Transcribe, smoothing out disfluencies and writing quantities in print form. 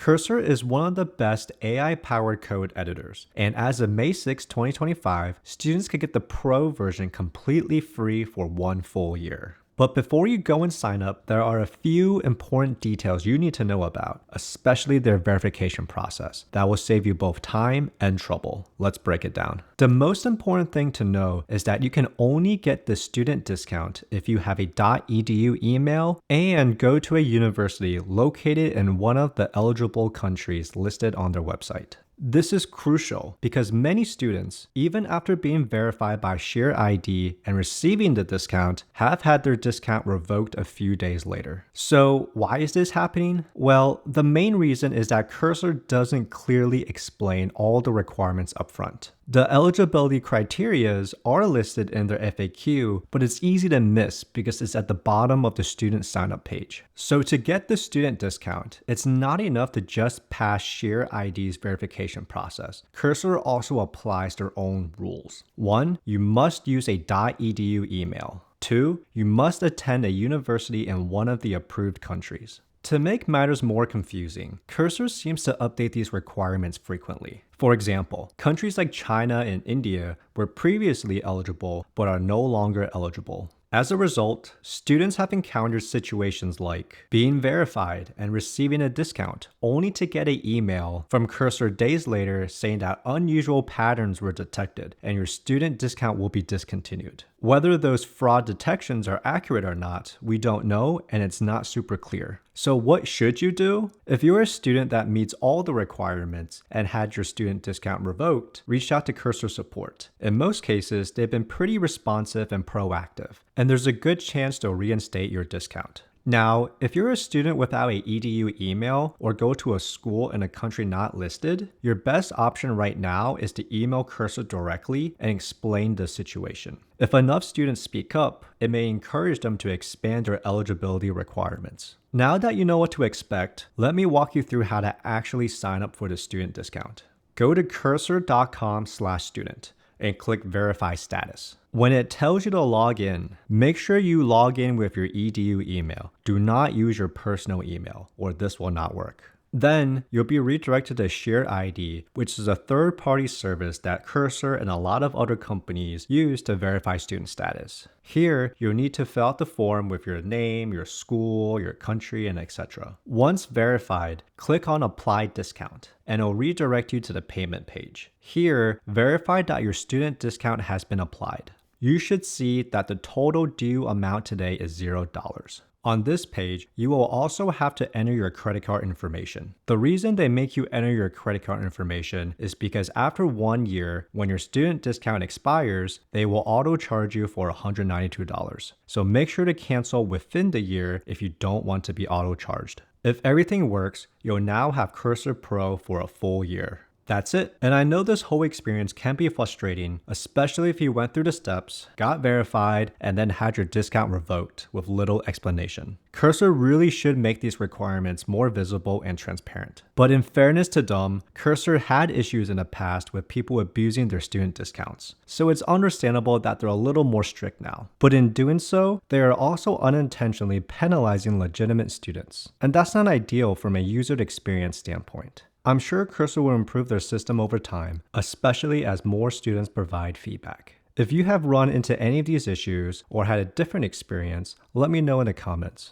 Cursor is one of the best AI-powered code editors, and as of May 6, 2025, students can get the Pro version completely free for 1 full year. But before you go and sign up, there are a few important details you need to know about, especially their verification process, that will save you both time and trouble. Let's break it down. The most important thing to know is that you can only get the student discount if you have a .edu email and go to a university located in one of the eligible countries listed on their website. This is crucial because many students, even after being verified by ShareID and receiving the discount, have had their discount revoked a few days later. So why is this happening? Well, the main reason is that Cursor doesn't clearly explain all the requirements upfront. The eligibility criteria are listed in their FAQ, but it's easy to miss because it's at the bottom of the student sign-up page. So to get the student discount, it's not enough to just pass ShareID's verification process. Cursor also applies their own rules. 1. You must use a .edu email. 2. You must attend a university in one of the approved countries. To make matters more confusing, Cursor seems to update these requirements frequently. For example, countries like China and India were previously eligible but are no longer eligible. As a result, students have encountered situations like being verified and receiving a discount, only to get an email from Cursor days later saying that unusual patterns were detected and your student discount will be discontinued. Whether those fraud detections are accurate or not, we don't know, and it's not super clear. So what should you do? If you're a student that meets all the requirements and had your student discount revoked, reach out to Cursor support. In most cases, they've been pretty responsive and proactive, and there's a good chance they'll reinstate your discount. Now, if you're a student without a EDU email or go to a school in a country not listed, your best option right now is to email Cursor directly and explain the situation. If enough students speak up, it may encourage them to expand their eligibility requirements. Now that you know what to expect, let me walk you through how to actually sign up for the student discount. Go to cursor.com/student and click Verify Status. When it tells you to log in, make sure you log in with your EDU email. Do not use your personal email, or this will not work. Then you'll be redirected to ShareID, which is a third-party service that Cursor and a lot of other companies use to verify student status. Here, you'll need to fill out the form with your name, your school, your country, and etc. Once verified, click on Apply Discount, and it'll redirect you to the payment page. Here, verify that your student discount has been applied. You should see that the total due amount today is $0. On this page, you will also have to enter your credit card information. The reason they make you enter your credit card information is because after 1 year, when your student discount expires, they will auto charge you for $192. So make sure to cancel within the year if you don't want to be auto charged. If everything works, you'll now have Cursor Pro for a full year. That's it. And I know this whole experience can be frustrating, especially if you went through the steps, got verified, and then had your discount revoked with little explanation. Cursor really should make these requirements more visible and transparent. But in fairness to them, Cursor had issues in the past with people abusing their student discounts. So it's understandable that they're a little more strict now. But in doing so, they are also unintentionally penalizing legitimate students. And that's not ideal from a user experience standpoint. I'm sure Cursor will improve their system over time, especially as more students provide feedback. If you have run into any of these issues or had a different experience, let me know in the comments.